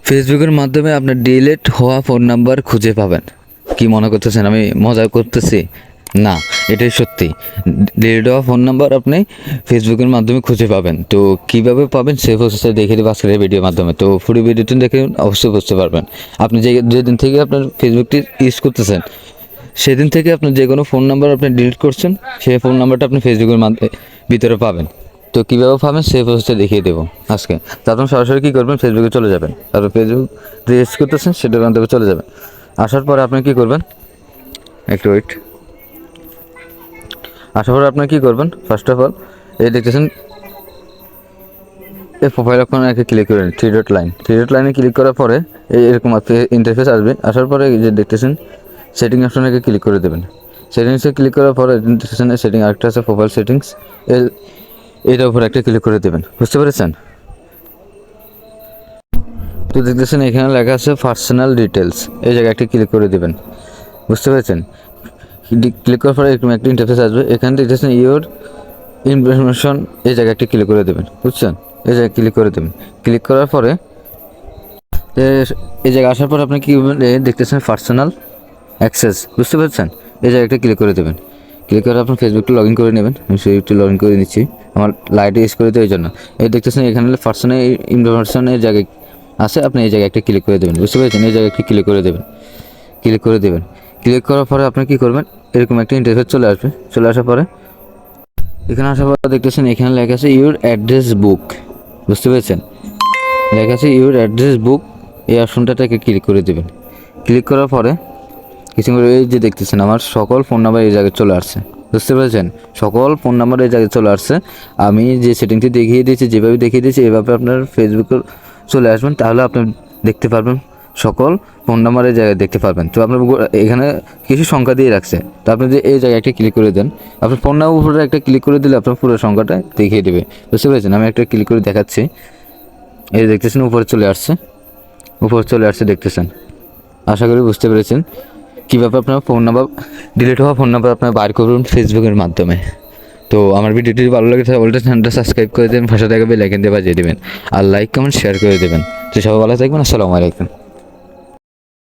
ফেসবুকের মাধ্যমে আপনার ডিলিট হওয়া ফোন নাম্বার খুঁজে পাবেন। কি মনে করতেছেন আমি মজা করতেছি? না, এটাই সত্যি। ডিলিট হওয়া ফোন নাম্বার আপনি ফেসবুকের মাধ্যমে খুঁজে পাবেন। তো কীভাবে পাবেন সেই প্রসেসটা দেখে দেবো আজকের এই ভিডিওর মাধ্যমে। তো পুরো ভিডিওটি দেখে অবশ্যই বুঝতে পারবেন। আপনি যেদিন থেকে আপনার ফেসবুকটি ইউজ করতেছেন সেদিন থেকে আপনার যে কোনো ফোন নাম্বার আপনি ডিলিট করছেন সেই ফোন নাম্বারটা আপনি ফেসবুকের ভিতরে পাবেন। তো কীভাবে পাবেন সেই প্রসেসটা দেখিয়ে দেবো আজকে। তো আপনি সরাসরি কী করবেন, ফেসবুকে চলে যাবেন। তারপর ফেসবুক যে ইউজ করতেছেন সেটার মাধ্যমে চলে যাবেন। আসার পরে আপনি কী করবেন, একটু ওয়েট। আসার পরে আপনি কী করবেন, ফার্স্ট অফ অল এই দেখতেছেন এই প্রোফাইল অপশনে একটা ক্লিক করেন, থ্রি ডট লাইনে ক্লিক করার পরে এরকম ইন্টারফেস আসবে। আসার পরে যে দেখতেছেন সেটিং অপশনে ক্লিক করে দেবেন। সেটিংসে ক্লিক করার পরে দেখতেছেন সেটিং আরেকটা আছে প্রোফাইল সেটিংস, এটার উপরে একটা ক্লিক করে দেবেন। বুঝতে পেরেছেন? তো দেখতেছেন এখানে লেখা আছে পার্সোনাল ডিটেলস, এই জায়গায় একটা ক্লিক করে দেবেন। বুঝতে পেরেছেন? ক্লিক করার পরে এরকম একটা ইন্টারফেস আসবে। এখানে দেখতেছেন ইওর ইনফরমেশন, এই জায়গায় একটা ক্লিক করে দেবেন। বুঝছেন? এই জায়গায় ক্লিক করে দেবেন। ক্লিক করার পরে এই জায়গায় আসার পর আপনি কী দেখতেছেন পার্সোনাল অ্যাক্সেস। বুঝতে পেরেছেন? এই জায়গায় একটা ক্লিক করে দেবেন। ক্লিক করে আপনার ফেসবুকটা লগ ইন করে নেবেন। আমি ফেসবুকটা লগ ইন করে নিচ্ছি, আমার লাইটে ইউজ করে দেওয়ার এই জন্য। এই দেখতেছেন এখানে পার্সোনাল ইনফরমেশনের জায়গায় আছে, আপনি এই জায়গায় একটা ক্লিক করে দেবেন। বুঝতে পেরেছেন? এই জায়গায় একটা ক্লিক করে দেবেন। ক্লিক করার পরে আপনি কী করবেন, এরকম একটা ইন্টারফেস চলে আসবে। চলে আসার পরে এখানে আসার পরে দেখতেছেন এখানে লেখা আছে ইউর অ্যাড্রেস বুক। বুঝতে পেরেছেন? লেখা আছে ইউর অ্যাড্রেস বুক, এই অপশনটাকে ক্লিক করে দেবেন। ক্লিক করার পরে কিছু করে এই যে দেখতেছেন আমার সকল ফোন নাম্বার এই জায়গায় চলে আসছে। বুঝতে পেরেছেন? সকল ফোন নাম্বার এই জায়গায় চলে আসছে। আমি যে সেটিংটি দেখিয়ে দিয়েছি, যেভাবে দেখিয়ে দিয়েছি এভাবে আপনার ফেসবুকে চলে আসবেন, তাহলে আপনি দেখতে পারবেন সকল ফোন নাম্বার এই জায়গায় দেখতে পারবেন। তো আপনার এখানে কিছু সংখ্যা দিয়ে রাখছে, তো আপনি যে এই জায়গায় একটা ক্লিক করে দেন, আপনার ফোন নাম্বার উপরে একটা ক্লিক করে দিলে আপনার পুরো সংখ্যাটা দেখিয়ে দেবে। বুঝতে পেরেছেন? আমি একটা ক্লিক করে দেখাচ্ছি। এই দেখতেছেন উপরে চলে আসছে দেখতেছেন। আশা করি বুঝতে পেরেছেন কীভাবে আপনার ফোন নাম্বার ডিলিট হওয়া ফোন নাম্বার আপনার বার করুন ফেসবুকের মাধ্যমে। তো আমার ভিডিওটি ভালো লাগে তাহলে বলতে চ্যানেলটা সাবস্ক্রাইব করে দেবেন, পাশে থাকা বেল আইকন দিয়ে বাজিয়ে দেবেন, আর লাইক কমেন্ট শেয়ার করে দেবেন। তো সবাই ভালো থাকবেন। আসসালামু আলাইকুম।